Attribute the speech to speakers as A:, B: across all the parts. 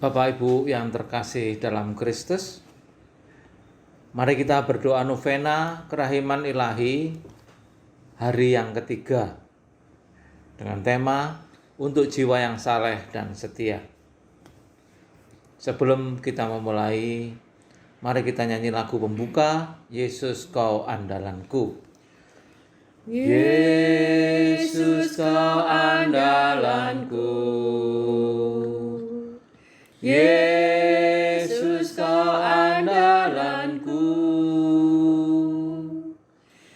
A: Bapak Ibu yang terkasih dalam Kristus, mari kita berdoa novena kerahiman ilahi hari yang ketiga dengan tema untuk jiwa yang saleh dan setia. Sebelum kita memulai, mari kita nyanyi lagu pembuka, Yesus Kau Andalanku. Yesus Kau andalanku, Yesus Kau andalanku,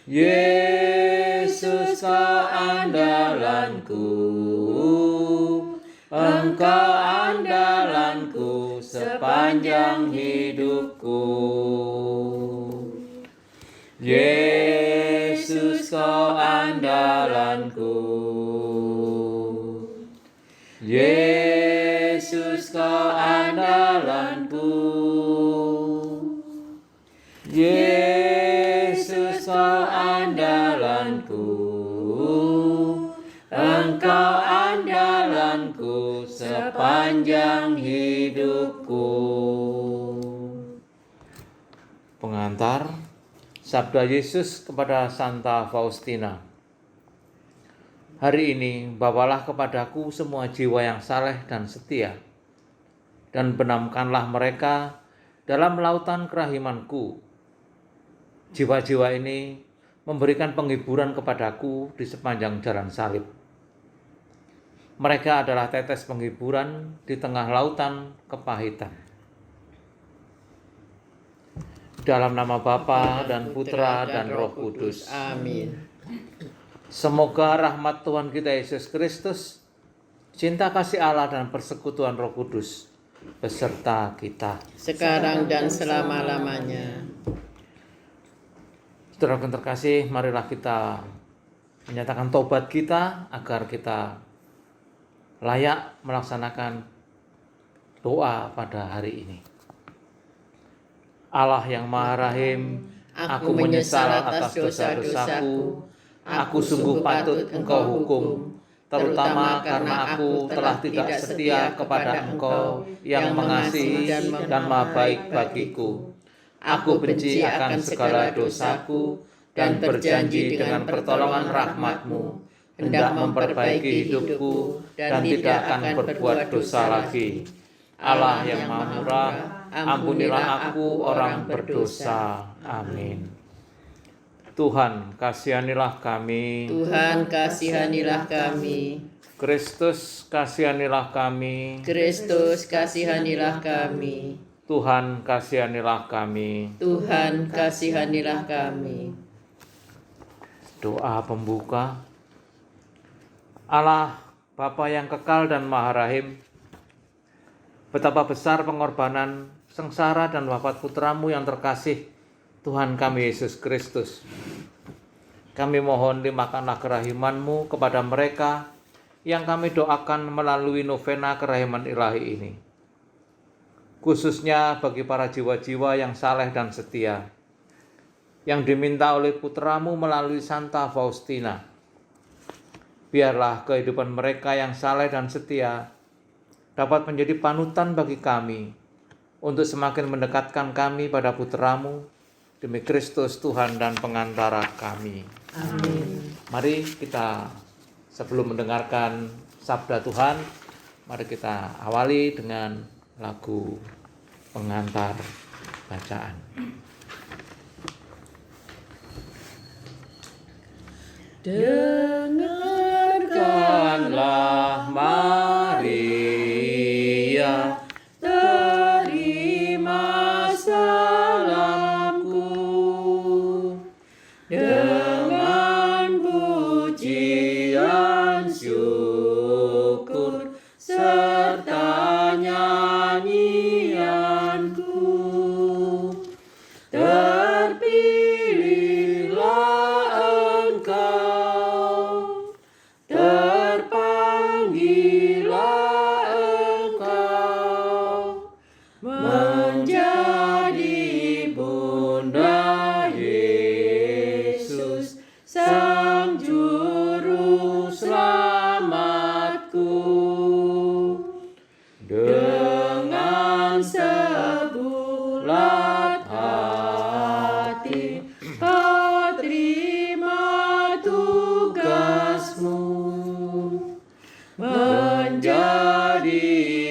A: Yesus Kau andalanku, Engkau andalanku sepanjang hidupku. Yesus Kau andalanku, Yesus Kau andalanku, Yesus Kau andalanku, Engkau andalanku sepanjang hidupku. Pengantar Sabda Yesus kepada Santa Faustina. Hari ini bawalah kepadaku semua jiwa yang saleh dan setia, dan benamkanlah mereka dalam lautan kerahimanku. Jiwa-jiwa ini memberikan penghiburan kepadaku di sepanjang jalan salib. Mereka adalah tetes penghiburan di tengah lautan kepahitan. Dalam nama Bapa dan Putra dan Roh Kudus.
B: Amin.
A: Semoga rahmat Tuhan kita Yesus Kristus, cinta kasih Allah dan persekutuan Roh Kudus beserta kita
B: Sekarang dan selama-lamanya.
A: Saudara yang terkasih, marilah kita menyatakan tobat kita agar kita layak melaksanakan doa pada hari ini. Allah yang Maha Rahim, aku menyesal atas dosa-dosaku. Aku sungguh patut Engkau hukum, terutama karena aku telah tidak setia kepada Engkau yang mengasihi dan maha baik bagiku. Aku benci akan segala dosaku dan berjanji dengan pertolongan rahmat-Mu hendak memperbaiki hidupku dan tidak akan berbuat dosa lagi. Allah yang Maha Murah, ampunilah aku orang berdosa. Amin. Tuhan, kasihanilah kami.
B: Tuhan, kasihanilah kami.
A: Kristus, kasihanilah kami.
B: Kristus, kasihanilah kami.
A: Tuhan, kasihanilah kami.
B: Tuhan, kasihanilah kami.
A: Doa pembuka. Allah, Bapa yang kekal dan Maha Rahim, betapa besar pengorbanan, sengsara dan wafat putramu yang terkasih, Tuhan kami Yesus Kristus. Kami mohon limpahkanlah kerahiman-Mu kepada mereka yang kami doakan melalui novena kerahiman ilahi ini. Khususnya bagi para jiwa-jiwa yang saleh dan setia, yang diminta oleh putramu melalui Santa Faustina. Biarlah kehidupan mereka yang saleh dan setia dapat menjadi panutan bagi kami untuk semakin mendekatkan kami pada putramu demi Kristus Tuhan dan pengantara kami.
B: Amin.
A: Mari kita sebelum mendengarkan sabda Tuhan, mari kita awali dengan lagu pengantar bacaan. Dengarkanlah Maria, terima salamku, dengan pujian syukur serta nyanyianku. Terpilihlah Engkau, terpanggillah Engkau menjadi Bunda Yesus, Sang Juru Selamatku. Dengan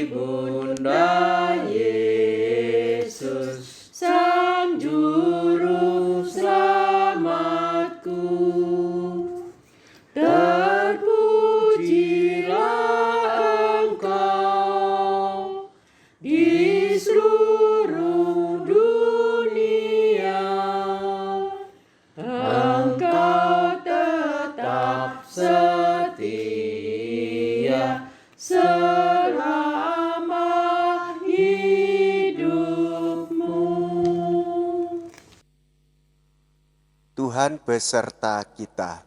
B: Bunda Yesus, Sang Juru Selamatku. Terpujilah Engkau di seluruh dunia. Engkau tetap setia selama hidupmu.
C: Tuhan beserta kita,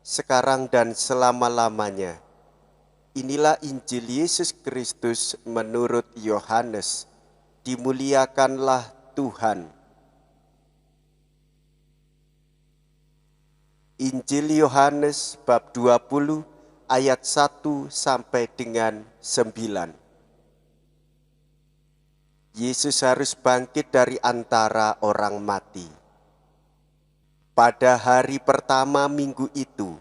C: sekarang dan selama-lamanya. Inilah Injil Yesus Kristus menurut Yohanes. Dimuliakanlah Tuhan. Injil Yohanes bab 20 ayat 1 sampai dengan 9. Yesus harus bangkit dari antara orang mati. Pada hari pertama minggu itu,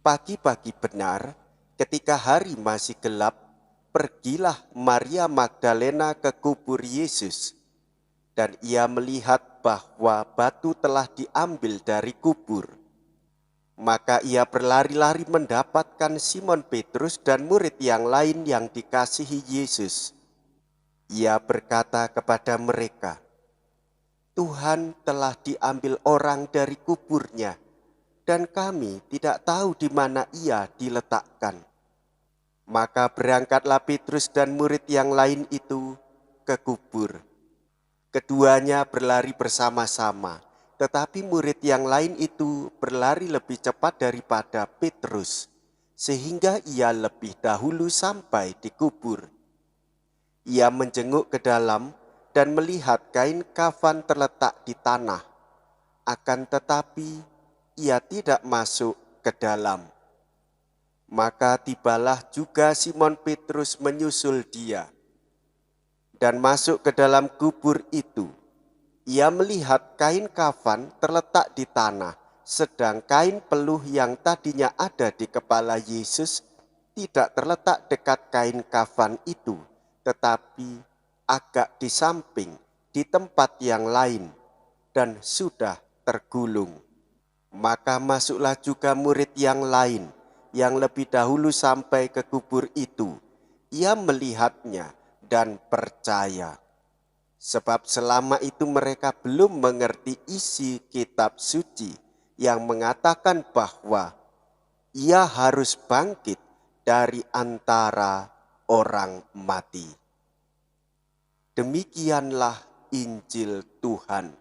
C: pagi-pagi benar, ketika hari masih gelap, pergilah Maria Magdalena ke kubur Yesus, dan ia melihat bahwa batu telah diambil dari kubur. Maka ia berlari-lari mendapatkan Simon Petrus dan murid yang lain yang dikasihi Yesus. Ia berkata kepada mereka, "Tuhan telah diambil orang dari kuburnya, dan kami tidak tahu di mana ia diletakkan." Maka berangkatlah Petrus dan murid yang lain itu ke kubur. Keduanya berlari bersama-sama, tetapi murid yang lain itu berlari lebih cepat daripada Petrus, sehingga ia lebih dahulu sampai di kubur. Ia menjenguk ke dalam dan melihat kain kafan terletak di tanah, akan tetapi ia tidak masuk ke dalam. Maka tibalah juga Simon Petrus menyusul dia, dan masuk ke dalam kubur itu. Ia melihat kain kafan terletak di tanah, sedang kain peluh yang tadinya ada di kepala Yesus tidak terletak dekat kain kafan itu, tetapi agak di samping, di tempat yang lain, dan sudah tergulung. Maka masuklah juga murid yang lain, yang lebih dahulu sampai ke kubur itu. Ia melihatnya dan percaya. Sebab selama itu mereka belum mengerti isi kitab suci yang mengatakan bahwa ia harus bangkit dari antara orang mati. Demikianlah Injil Tuhan.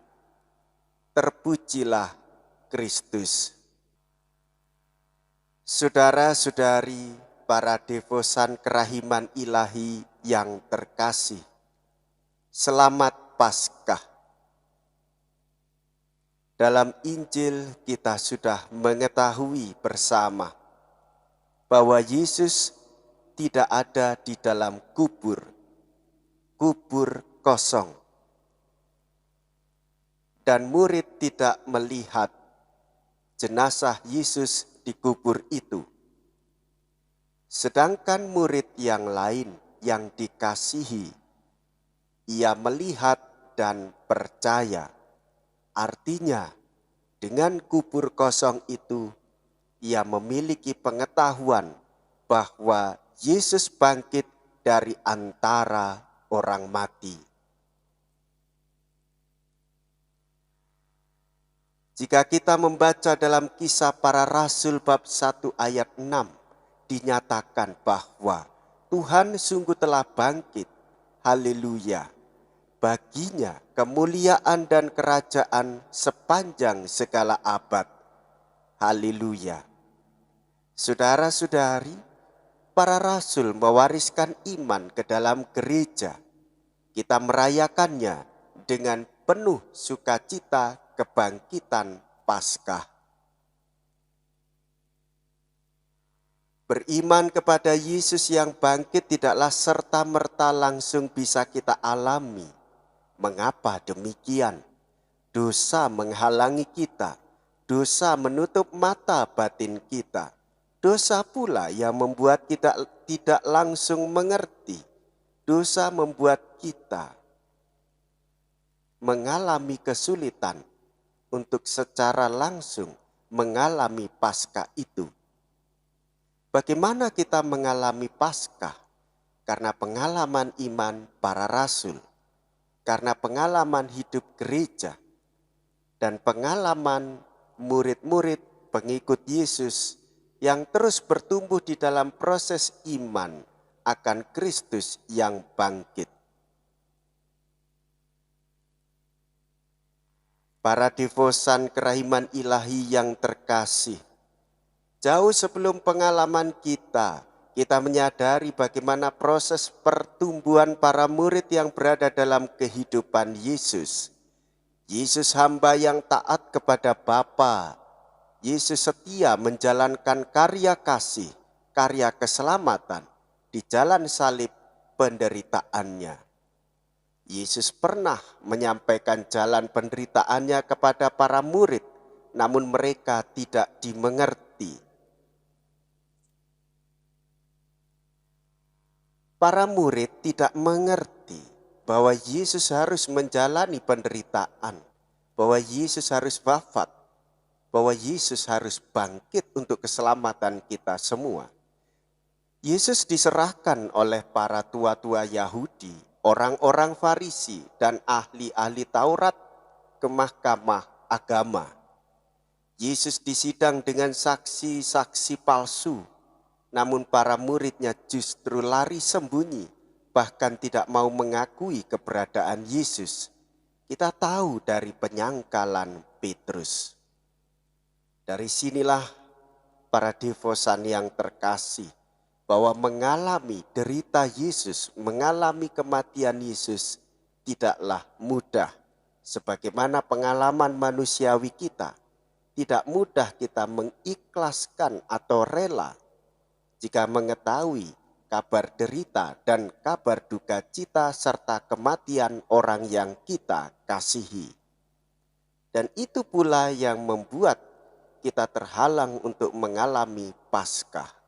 C: Terpujilah Kristus. Saudara-saudari, para devosan kerahiman ilahi yang terkasih, selamat Paskah. Dalam Injil kita sudah mengetahui bersama bahwa Yesus tidak ada di dalam kubur kosong. Dan murid tidak melihat jenazah Yesus di kubur itu. Sedangkan murid yang lain yang dikasihi, ia melihat dan percaya. Artinya, dengan kubur kosong itu, ia memiliki pengetahuan bahwa Yesus bangkit dari antara orang mati. Jika kita membaca dalam Kisah Para Rasul bab 1 ayat 6, dinyatakan bahwa Tuhan sungguh telah bangkit. Haleluya. Baginya kemuliaan dan kerajaan sepanjang segala abad. Haleluya. Saudara-saudari, para rasul mewariskan iman ke dalam gereja. Kita merayakannya dengan penuh sukacita kebangkitan Paskah. Beriman kepada Yesus yang bangkit tidaklah serta-merta langsung bisa kita alami. Mengapa demikian? Dosa menghalangi kita. Dosa menutup mata batin kita. Dosa pula yang membuat kita tidak langsung mengerti, dosa membuat kita mengalami kesulitan untuk secara langsung mengalami Paskah itu. Bagaimana kita mengalami Paskah? Karena pengalaman iman para rasul, karena pengalaman hidup gereja, dan pengalaman murid-murid pengikut Yesus yang terus bertumbuh di dalam proses iman akan Kristus yang bangkit. Para devosan kerahiman ilahi yang terkasih, jauh sebelum pengalaman kita menyadari bagaimana proses pertumbuhan para murid yang berada dalam kehidupan Yesus. Yesus hamba yang taat kepada Bapa. Yesus setia menjalankan karya kasih, karya keselamatan di jalan salib penderitaannya. Yesus pernah menyampaikan jalan penderitaannya kepada para murid, namun mereka tidak dimengerti. Para murid tidak mengerti bahwa Yesus harus menjalani penderitaan, bahwa Yesus harus wafat, bahwa Yesus harus bangkit untuk keselamatan kita semua. Yesus diserahkan oleh para tua-tua Yahudi, orang-orang Farisi, dan ahli-ahli Taurat ke mahkamah agama. Yesus disidang dengan saksi-saksi palsu, namun para muridnya justru lari sembunyi, bahkan tidak mau mengakui keberadaan Yesus. Kita tahu dari penyangkalan Petrus. Dari sinilah para devosan yang terkasih, bahwa mengalami derita Yesus, mengalami kematian Yesus tidaklah mudah. Sebagaimana pengalaman manusiawi kita, tidak mudah kita mengikhlaskan atau rela jika mengetahui kabar derita dan kabar duka cita serta kematian orang yang kita kasihi. Dan itu pula yang membuat kita terhalang untuk mengalami Paskah.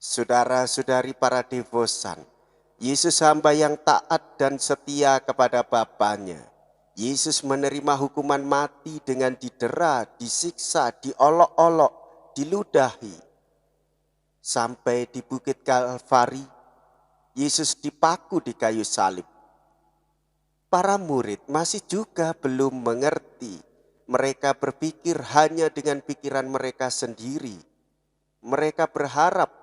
C: Saudara-saudari para devosan, Yesus hamba yang taat dan setia kepada Bapanya. Yesus menerima hukuman mati dengan didera, disiksa, diolok-olok, diludahi. Sampai di Bukit Kalvari, Yesus dipaku di kayu salib. Para murid masih juga belum mengerti. Mereka berpikir hanya dengan pikiran mereka sendiri. Mereka berharap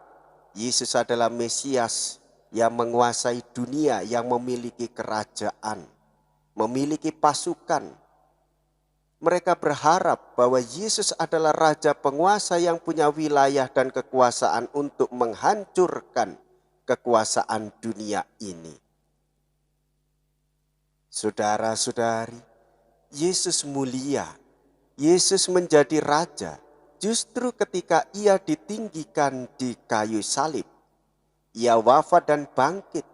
C: Yesus adalah Mesias yang menguasai dunia, yang memiliki kerajaan, memiliki pasukan. Mereka berharap bahwa Yesus adalah Raja Penguasa yang punya wilayah dan kekuasaan untuk menghancurkan kekuasaan dunia ini. Saudara-saudari, Yesus mulia, Yesus menjadi Raja. Justru ketika ia ditinggikan di kayu salib, ia wafat dan bangkit.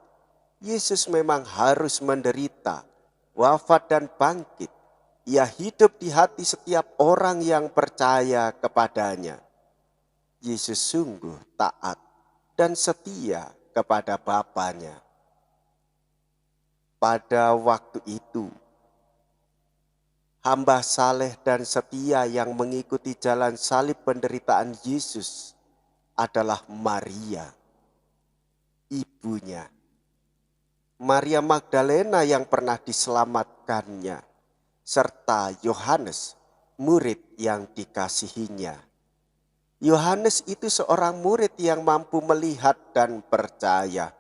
C: Yesus memang harus menderita, wafat dan bangkit. Ia hidup di hati setiap orang yang percaya kepadanya. Yesus sungguh taat dan setia kepada Bapanya. Pada waktu itu, hamba saleh dan setia yang mengikuti jalan salib penderitaan Yesus adalah Maria, ibunya. Maria Magdalena yang pernah diselamatkannya, serta Yohanes, murid yang dikasihinya. Yohanes itu seorang murid yang mampu melihat dan percaya.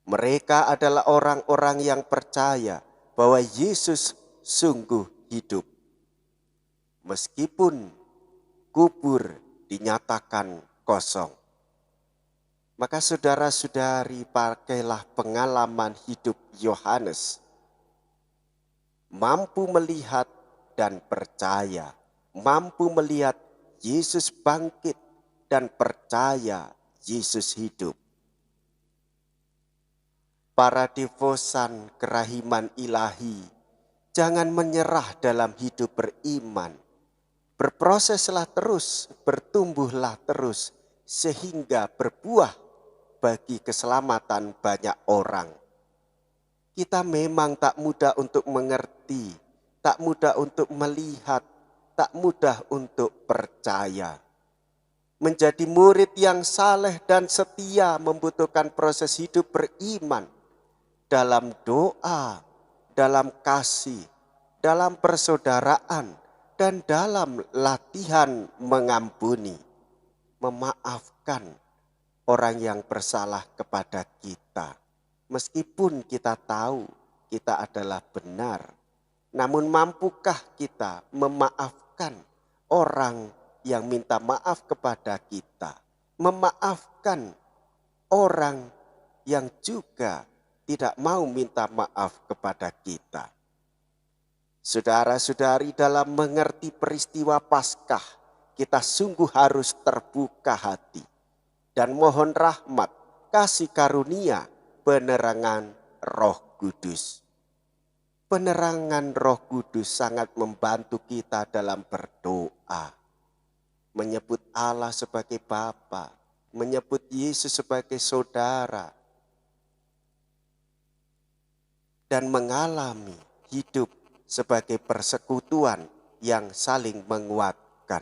C: Mereka adalah orang-orang yang percaya bahwa Yesus sungguh hidup. Meskipun kubur dinyatakan kosong. Maka saudara-saudari, pakailah pengalaman hidup Yohanes. Mampu melihat dan percaya. Mampu melihat Yesus bangkit dan percaya Yesus hidup. Para devosan kerahiman ilahi, jangan menyerah dalam hidup beriman. Berproseslah terus, bertumbuhlah terus, sehingga berbuah bagi keselamatan banyak orang. Kita memang tak mudah untuk mengerti, tak mudah untuk melihat, tak mudah untuk percaya. Menjadi murid yang saleh dan setia membutuhkan proses hidup beriman dalam doa, dalam kasih, dalam persaudaraan, dan dalam latihan mengampuni, memaafkan orang yang bersalah kepada kita. Meskipun kita tahu kita adalah benar, namun mampukah kita memaafkan orang yang minta maaf kepada kita? Memaafkan orang yang juga tidak mau minta maaf kepada kita. Saudara-saudari, dalam mengerti peristiwa Paskah, kita sungguh harus terbuka hati dan mohon rahmat, kasih karunia, penerangan Roh Kudus. Penerangan Roh Kudus sangat membantu kita dalam berdoa, menyebut Allah sebagai Bapa, menyebut Yesus sebagai saudara, dan mengalami hidup sebagai persekutuan yang saling menguatkan.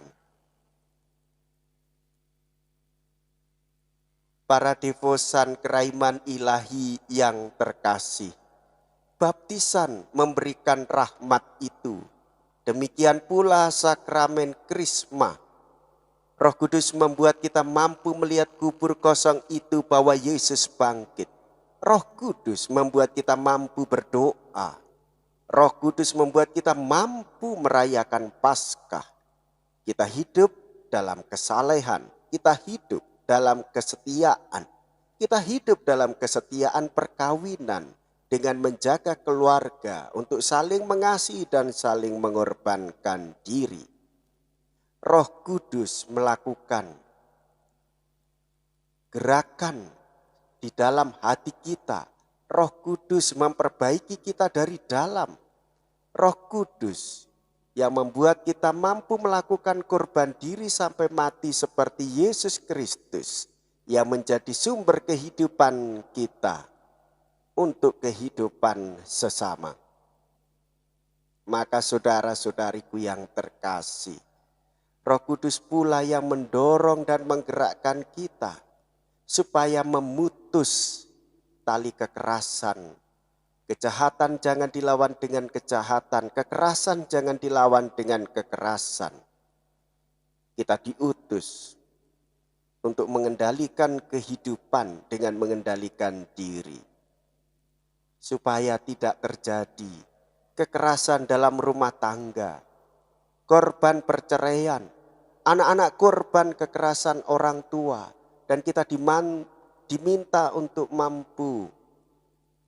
C: Para devosan kerahiman ilahi yang terkasih, baptisan memberikan rahmat itu. Demikian pula sakramen Krisma. Roh Kudus membuat kita mampu melihat kubur kosong itu bahwa Yesus bangkit. Roh Kudus membuat kita mampu berdoa. Roh Kudus membuat kita mampu merayakan Paskah. Kita hidup dalam kesalehan, kita hidup dalam kesetiaan. Kita hidup dalam kesetiaan perkawinan dengan menjaga keluarga untuk saling mengasihi dan saling mengorbankan diri. Roh Kudus melakukan gerakan di dalam hati kita. Roh Kudus memperbaiki kita dari dalam. Roh Kudus yang membuat kita mampu melakukan korban diri sampai mati seperti Yesus Kristus yang menjadi sumber kehidupan kita untuk kehidupan sesama. Maka saudara-saudariku yang terkasih, Roh Kudus pula yang mendorong dan menggerakkan kita supaya memutus tali kekerasan. Kejahatan jangan dilawan dengan kejahatan, kekerasan jangan dilawan dengan kekerasan. Kita diutus untuk mengendalikan kehidupan dengan mengendalikan diri. Supaya tidak terjadi kekerasan dalam rumah tangga, korban perceraian, anak-anak korban kekerasan orang tua. Dan kita diminta untuk mampu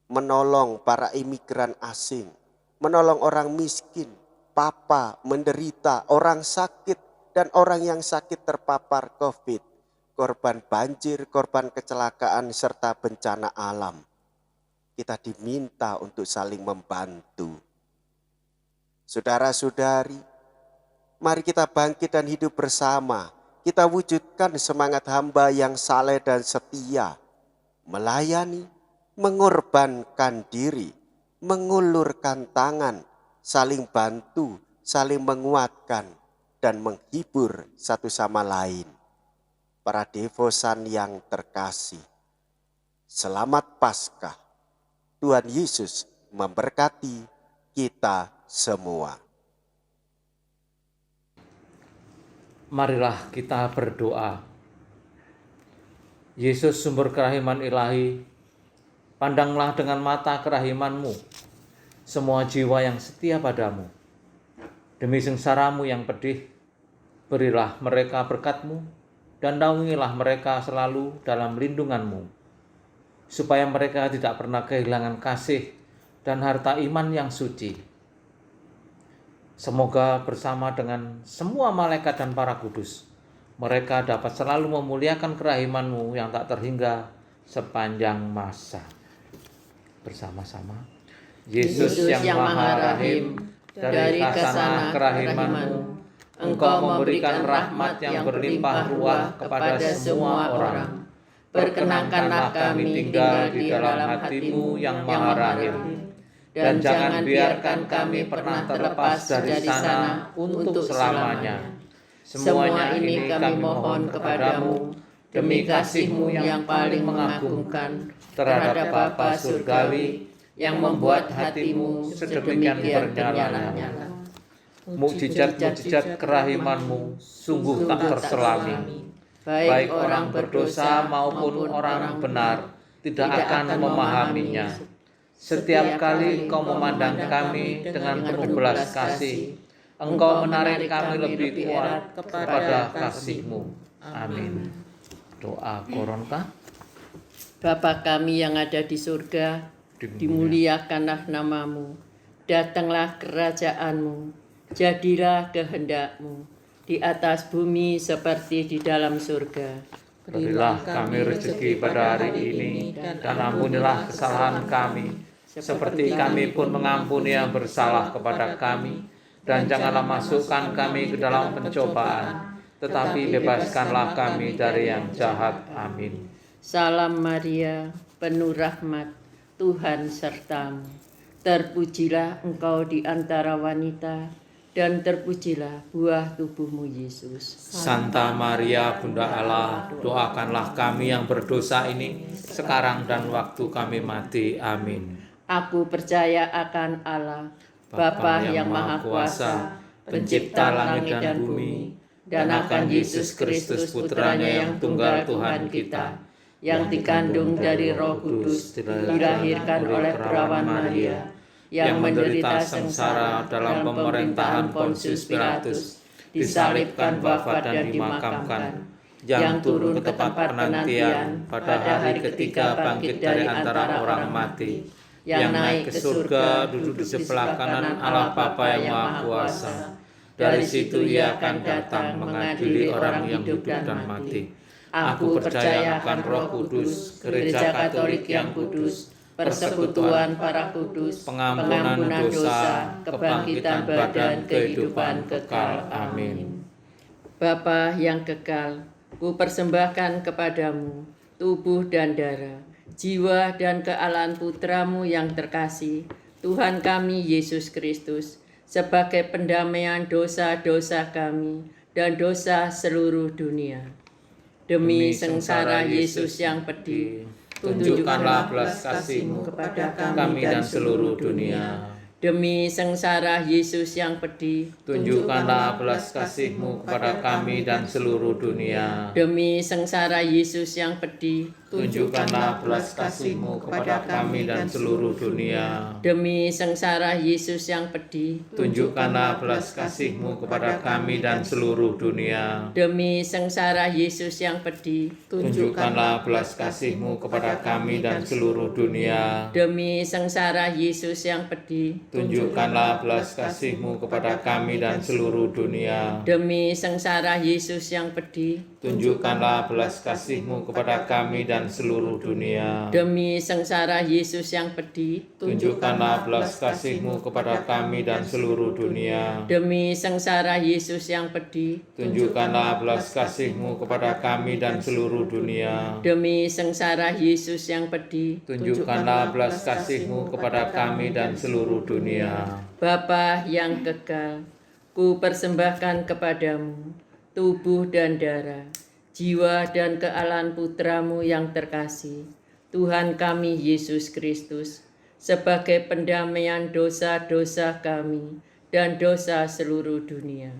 C: menolong para imigran asing, menolong orang miskin, papa, menderita, orang sakit, dan orang yang sakit terpapar COVID, korban banjir, korban kecelakaan, serta bencana alam. Kita diminta untuk saling membantu. Saudara-saudari, mari kita bangkit dan hidup bersama. Kita wujudkan semangat hamba yang saleh dan setia, melayani, mengorbankan diri, mengulurkan tangan, saling bantu, saling menguatkan, dan menghibur satu sama lain. Para devosan yang terkasih, selamat Paskah. Tuhan Yesus memberkati kita semua.
A: Marilah kita berdoa. Yesus, sumber kerahiman ilahi, pandanglah dengan mata kerahiman-Mu semua jiwa yang setia padamu. Demi sengsaramu yang pedih, berilah mereka berkat-Mu dan naungilah mereka selalu dalam lindungan-Mu, supaya mereka tidak pernah kehilangan kasih dan harta iman yang suci. Semoga bersama dengan semua malaikat dan para kudus, mereka dapat selalu memuliakan kerahiman-Mu yang tak terhingga sepanjang masa. Bersama-sama. Yesus yang Maha Rahim, dari kasana kerahiman-Mu, Engkau memberikan rahmat yang berlimpah ruah kepada semua orang. Perkenankanlah kami tinggal di dalam hati-Mu yang maha rahim. Dan jangan biarkan kami pernah terlepas dari sana untuk selamanya. Semuanya ini kami mohon kepadamu, demi kasih-Mu yang paling mengagumkan terhadap Bapa Surgawi, yang membuat hati-Mu sedemikian bernyala-nyala. Mukjizat-mukjizat kerahiman-Mu sungguh tak terselami. Baik orang berdosa maupun orang benar tidak akan memahaminya. Setiap kali Engkau memandang kami dengan penuh belas kasih, Engkau menarik kami lebih kuat kepada kasih-Mu. Amin. Doa Koronta.
B: Bapa kami yang ada di surga, dimuliakanlah nama-Mu. Datanglah kerajaan-Mu. Jadilah kehendak-Mu di atas bumi seperti di dalam surga.
A: Berilah kami rezeki pada hari ini, dan ampunilah kesalahan kami, seperti kami pun mengampuni yang bersalah kepada kami. Dan janganlah masukkan kami ke dalam pencobaan, tetapi bebaskanlah kami dari yang jahat. Amin.
B: Salam Maria, penuh rahmat, Tuhan sertamu. Terpujilah engkau di antara wanita, dan terpujilah buah tubuh-Mu Yesus.
A: Santa Maria, Bunda Allah, doakanlah kami yang berdosa ini, sekarang dan waktu kami mati. Amin.
B: Aku percaya akan Allah, Bapa yang Maha Kuasa, Pencipta langit dan bumi, dan akan Yesus Kristus Putranya yang tunggal Tuhan kita, yang dikandung dari Roh Kudus, dilahirkan oleh perawan Maria, yang menderita sengsara dalam pemerintahan Pontius Pilatus, disalibkan, wafat dan dimakamkan, yang turun ke tempat penantian, pada hari ketiga bangkit dari antara orang mati, yang naik ke surga, duduk di sebelah kanan Allah Bapa yang Maha Kuasa. Dari situ Ia akan datang mengadili orang yang hidup dan mati. Aku percaya akan Roh Kudus, Gereja Katolik yang kudus, persekutuan para kudus, pengampunan dosa, kebangkitan badan, kehidupan kekal. Amin. Bapa yang kekal, ku persembahkan kepadamu tubuh dan darah, jiwa dan kealahan Putra-Mu yang terkasih, Tuhan kami Yesus Kristus, sebagai pendamaian dosa-dosa kami dan dosa seluruh dunia. Demi sengsara Yesus yang pedih, tunjukkanlah belas kasih-Mu kepada kami dan seluruh dunia. Demi sengsara Yesus yang pedih,
A: tunjukkanlah belas kasih-Mu kepada kami dan seluruh dunia.
B: Demi sengsara Yesus yang pedih,
A: tunjukkanlah belas kasih-Mu kepada kami dan seluruh dunia.
B: Demi sengsara Yesus yang pedih,
A: tunjukkanlah belas kasih-Mu kepada kami dan seluruh dunia.
B: Demi sengsara Yesus yang pedih,
A: tunjukkanlah belas kasih-Mu kepada kami dan seluruh dunia.
B: Demi sengsara Yesus yang pedih,
A: tunjukkanlah belas kasih-Mu kepada kami dan seluruh dunia.
B: Demi sengsara Yesus yang pedih,
A: tunjukkanlah belas kasih-Mu kepada kami dan seluruh dunia.
B: Demi sengsara Yesus yang pedih,
A: tunjukkanlah belas kasih-Mu kepada kami dan seluruh dunia.
B: Demi sengsara Yesus yang pedih,
A: tunjukkanlah belas kasih-Mu kepada kami dan seluruh dunia.
B: Demi sengsara Yesus yang pedih,
A: tunjukkanlah belas kasih-Mu kepada kami dan seluruh dunia.
B: Bapa yang kekal, ku persembahkan kepadamu tubuh dan darah, jiwa dan kealahan Putra-Mu yang terkasih, Tuhan kami Yesus Kristus, sebagai pendamaian dosa-dosa kami dan dosa seluruh dunia.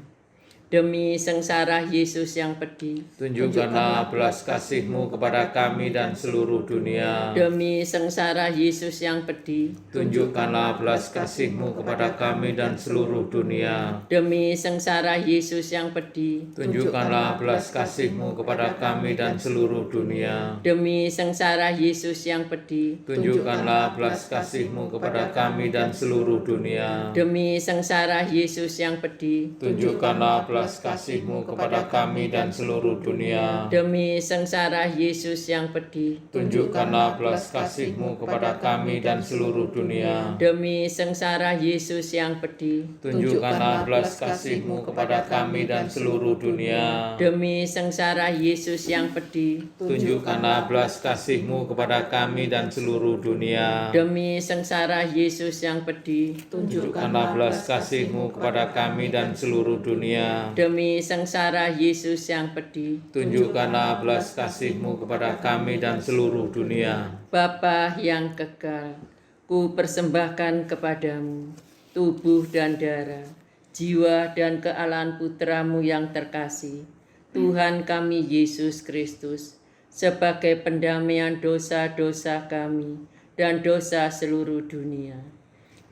B: Demi sengsara Yesus yang pedih,
A: tunjukkanlah belas kasih-Mu kepada kami dan seluruh dunia.
B: Demi sengsara Yesus yang pedih,
A: tunjukkanlah belas kasih-Mu kepada kami dan seluruh dunia.
B: Demi sengsara Yesus yang pedih,
A: tunjukkanlah belas kasih-Mu kepada kami dan seluruh dunia.
B: Demi sengsara Yesus yang pedih,
A: tunjukkanlah belas kasih-Mu kepada kami dan seluruh dunia.
B: Demi sengsara Yesus yang pedih,
A: tunjukkanlah belas belas kasih-Mu kepada kami dan seluruh dunia.
B: Demi sengsara Yesus yang pedih,
A: Tunjukkanlah belas kasih-Mu kepada kami dan seluruh dunia.
B: demi sengsara Yesus yang pedih,
A: Tunjukkanlah belas kasih-Mu kepada kami dan seluruh dunia.
B: demi sengsara Yesus yang pedih,
A: Tunjukkanlah belas kasih-Mu kepada kami dan seluruh dunia.
B: demi sengsara Yesus yang pedih,
A: Tunjukkanlah belas kasih-Mu kepada kami dan seluruh dunia.
B: demi sengsara Yesus yang pedih.
A: Tunjukkanlah belas kasih-Mu kepada kami dan seluruh dunia.
B: Bapa yang kekal, ku persembahkan kepadamu tubuh dan darah, jiwa dan kealahan putramu yang terkasih, Tuhan kami Yesus Kristus, sebagai pendamaian dosa-dosa kami dan dosa seluruh dunia.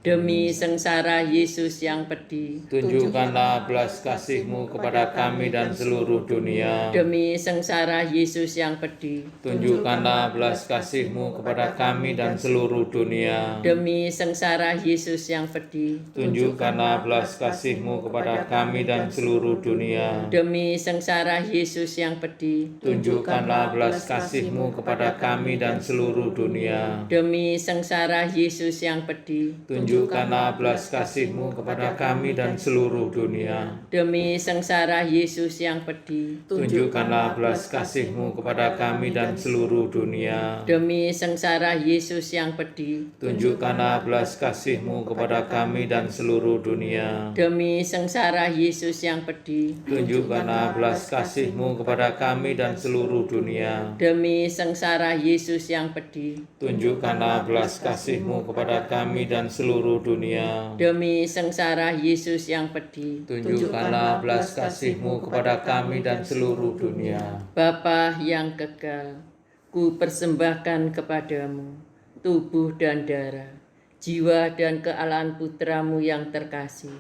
B: Demi sengsara Yesus yang pedih,
A: Tunjukkanlah belas kasih-Mu kepada kami dan seluruh dunia.
B: demi sengsara Yesus yang pedih,
A: Tunjukkanlah belas kasih-Mu kepada kami dan seluruh dunia.
B: demi sengsara Yesus yang pedih,
A: Tunjukkanlah belas kasih-Mu kepada kami dan seluruh dunia.
B: demi sengsara Yesus yang pedih,
A: Tunjukkanlah belas kasih-Mu kepada kami dan seluruh dunia.
B: demi sengsara Yesus yang pedih,
A: Tunjukkanlah belas kasih-Mu kepada kami dan seluruh dunia.
B: demi sengsara Yesus yang pedih,
A: Tunjukkanlah belas kasih-Mu kepada kami dan seluruh dunia.
B: demi sengsara Yesus yang pedih,
A: Tunjukkanlah belas kasih-Mu kepada kami dan seluruh dunia.
B: demi sengsara Yesus yang pedih,
A: Tunjukkanlah belas kasih-Mu kepada kami dan seluruh dunia.
B: demi sengsara Yesus yang pedih,
A: Tunjukkanlah belas kasih-Mu kepada kami dan seluruh dunia.
B: demi sengsara Yesus yang pedih.
A: Tunjukkanlah belas kasih-Mu kepada kami dan seluruh dunia.
B: Bapa yang kekal, ku persembahkan kepadamu tubuh dan darah, jiwa dan kealahan putramu yang terkasih,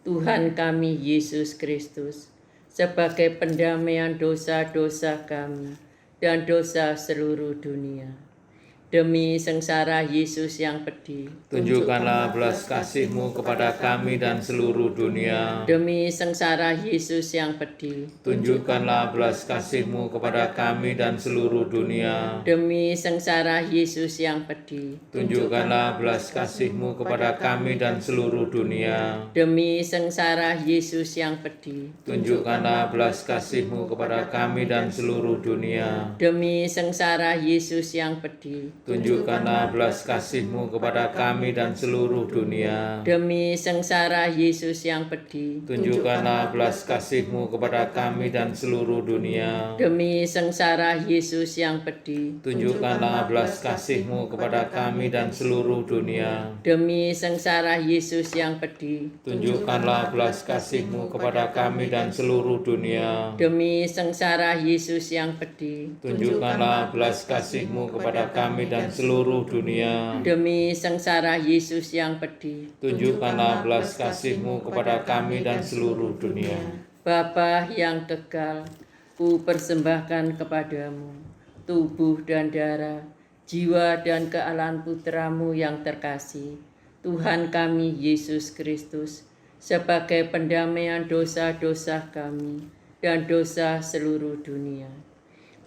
B: Tuhan kami Yesus Kristus, sebagai pendamaian dosa-dosa kami dan dosa seluruh dunia. Demi sengsara Yesus yang pedih,
A: Tunjukkanlah belas kasih-Mu kepada kami dan seluruh dunia.
B: demi sengsara Yesus yang pedih,
A: Tunjukkanlah belas kasih-Mu kepada kami dan seluruh dunia.
B: demi sengsara Yesus yang pedih,
A: Tunjukkanlah belas kasih-Mu kepada kami dan seluruh dunia.
B: demi sengsara Yesus yang pedih,
A: Tunjukkanlah belas kasih-Mu kepada kami dan seluruh dunia.
B: demi sengsara Yesus yang pedih,
A: Tunjukkanlah belas kasih-Mu kepada kami dan seluruh dunia.
B: demi sengsara Yesus yang pedih,
A: Tunjukkanlah belas kasih-Mu kepada kami dan seluruh dunia.
B: demi sengsara Yesus yang pedih,
A: Tunjukkanlah belas kasih-Mu kepada kami dan seluruh dunia.
B: demi sengsara Yesus yang pedih,
A: Tunjukkanlah belas kasih-Mu kepada kami dan seluruh dunia.
B: demi sengsara Yesus yang pedih,
A: Tunjukkanlah belas kasih-Mu kepada kami dan seluruh dunia.
B: demi sengsara Yesus yang pedih.
A: Tunjukkanlah belas kasih-Mu kepada kami dan seluruh dunia.
B: Bapa yang kekal, ku persembahkan kepadamu tubuh dan darah, jiwa dan kealahan putramu yang terkasih, Tuhan kami Yesus Kristus, sebagai pendamaian dosa-dosa kami dan dosa seluruh dunia.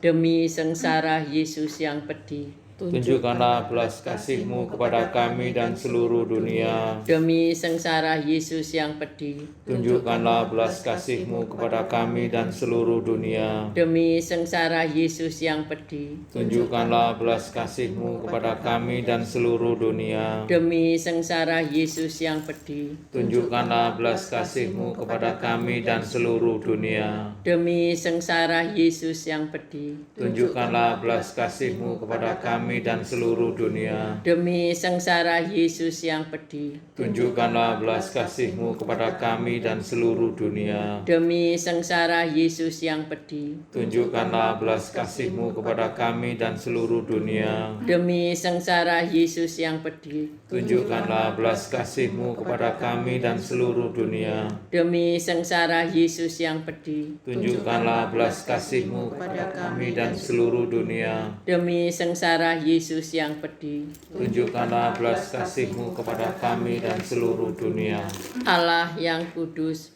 B: Demi sengsara Yesus yang pedih,
A: Tunjukkanlah belas kasih-Mu kepada kami dan seluruh dunia.
B: demi sengsara Yesus yang pedih,
A: Tunjukkanlah belas kasih-Mu kepada kami dan seluruh dunia.
B: demi sengsara Yesus yang pedih,
A: Tunjukkanlah belas kasih-Mu kepada kami dan seluruh dunia.
B: demi sengsara Yesus yang pedih,
A: Tunjukkanlah belas kasih-Mu kepada kami dan seluruh dunia.
B: demi sengsara Yesus yang pedih,
A: Tunjukkanlah belas kasih-Mu kepada kami dan seluruh dunia.
B: demi sengsara Yesus yang pedih,
A: Tunjukkanlah belas kasih-Mu kepada kami dan seluruh dunia.
B: demi sengsara Yesus yang pedih,
A: Tunjukkanlah belas kasih-Mu kepada kami dan seluruh dunia.
B: demi sengsara Yesus yang pedih,
A: Tunjukkanlah belas kasih-Mu kepada kami dan seluruh dunia.
B: demi sengsara Yesus yang pedih,
A: Tunjukkanlah belas kasih-Mu kepada kami dan seluruh dunia.
B: demi sengsara Yesus yang pedih.
A: Tunjukkanlah belas kasih-Mu kepada kami dan seluruh dunia.
B: Allah yang kudus,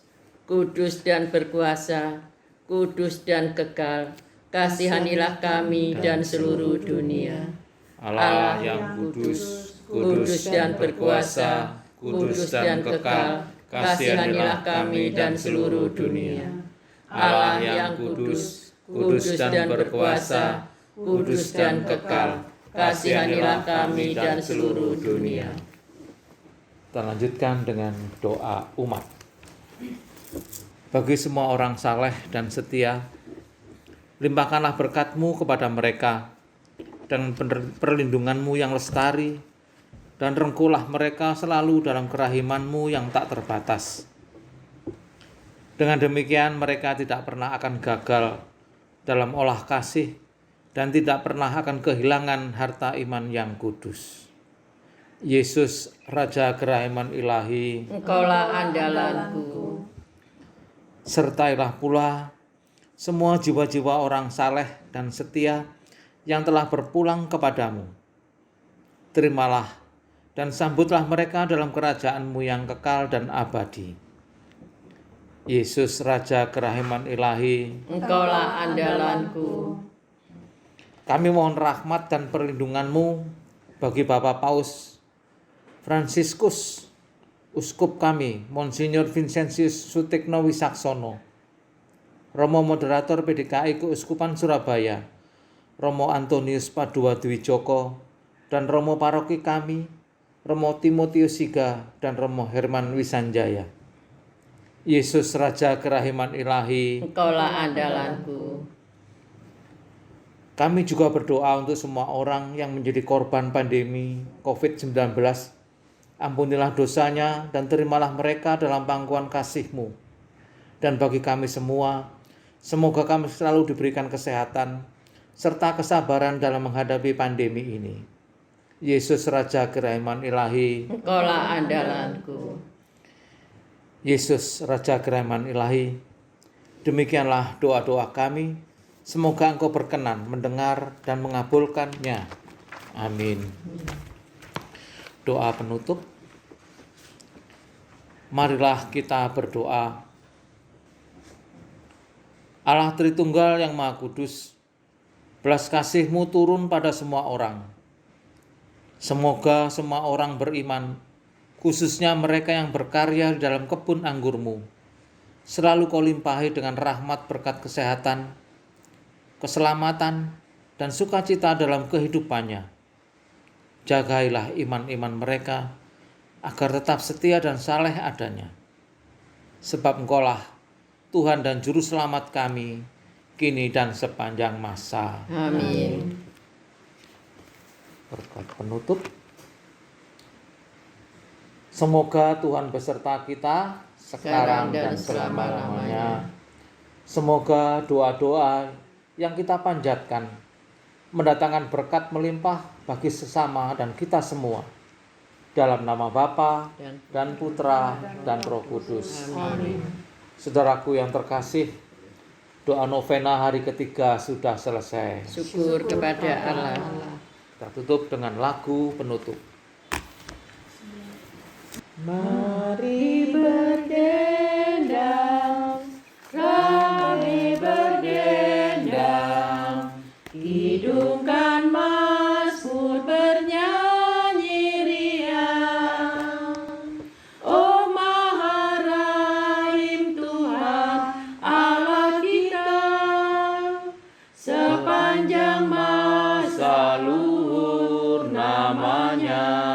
B: kudus dan berkuasa, kudus dan kekal. Kasihanilah kami dan seluruh dunia.
A: Allah yang kudus, kudus dan berkuasa, kudus dan kekal, kasihanilah kami dan seluruh dunia. Allah yang kudus, kudus dan berkuasa, kudus dan kekal, kasihanilah kami dan seluruh dunia. Kita lanjutkan dengan doa umat. Bagi semua orang saleh dan setia, limpahkanlah berkat-Mu kepada mereka dan perlindungan-Mu yang lestari, dan rengkuhlah mereka selalu dalam kerahiman-Mu yang tak terbatas. Dengan demikian mereka tidak pernah akan gagal dalam olah kasih dan tidak pernah akan kehilangan harta iman yang kudus. Yesus, Raja Kerahiman Ilahi,
B: Engkaulah andalanku.
A: sertailah pula semua jiwa-jiwa orang saleh dan setia yang telah berpulang kepadamu. Terimalah dan sambutlah mereka dalam kerajaan-Mu yang kekal dan abadi. Yesus, Raja Kerahiman Ilahi,
B: Engkaulah andalanku.
A: kami mohon rahmat dan perlindungan-Mu bagi Bapak Paus Fransiskus, Uskup kami, Monsinyur Vincentius Sutikno Wisaksono, Romo Moderator PDKI Keuskupan Surabaya, Romo Antonius Padua Dwi Joko, dan Romo Paroki kami, Romo Timotius Siga, dan Romo Herman Wisanjaya. Yesus, Raja Kerahiman Ilahi,
B: Engkaulah andalanku.
A: kami juga berdoa untuk semua orang yang menjadi korban pandemi COVID-19. Ampunilah dosanya dan terimalah mereka dalam pangkuan kasih-Mu. Dan bagi kami semua, semoga kami selalu diberikan kesehatan serta kesabaran dalam menghadapi pandemi ini. Yesus, Raja Kerahiman Ilahi,
B: Engkaulah andalanku.
A: Yesus, Raja Kerahiman Ilahi, demikianlah doa-doa kami. Semoga Engkau berkenan mendengar dan mengabulkannya. Amin. Doa penutup. Marilah kita berdoa. Allah Tritunggal yang Maha Kudus, belas kasih-Mu turun pada semua orang. Semoga semua orang beriman, khususnya mereka yang berkarya di dalam kebun anggur-Mu, selalu Kau limpahi dengan rahmat berkat kesehatan, keselamatan, dan sukacita dalam kehidupannya. Jagailah iman-iman mereka agar tetap setia dan saleh adanya. Sebab Engkaulah Tuhan dan Juru Selamat kami, kini dan sepanjang masa.
B: Amin.
A: Berkat penutup. Semoga Tuhan beserta kita sekarang dan selama-lamanya. Semoga doa-doa yang kita panjatkan mendatangkan berkat melimpah bagi sesama dan kita semua. Dalam nama Bapa dan Putra dan Roh Kudus.
B: Amin.
A: Saudaraku yang terkasih, doa novena hari ketiga sudah selesai.
B: Syukur kepada Allah.
A: Kita tutup dengan lagu penutup. Mari berdendang, rame berdendang, hidungkan mazmur bernyanyi riang. Oh Maha Rahim Tuhan Allah kita, sepanjang masa luhur namanya.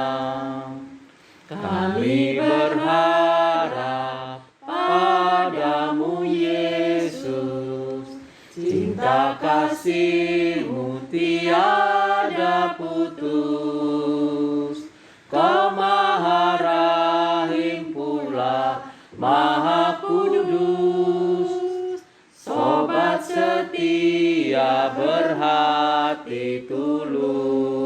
A: Kami berharap padamu Yesus, cinta kasih-Mu tiada putus. Kau Maha Rahim pula Maha Kudus, sobat setia berhati tulus.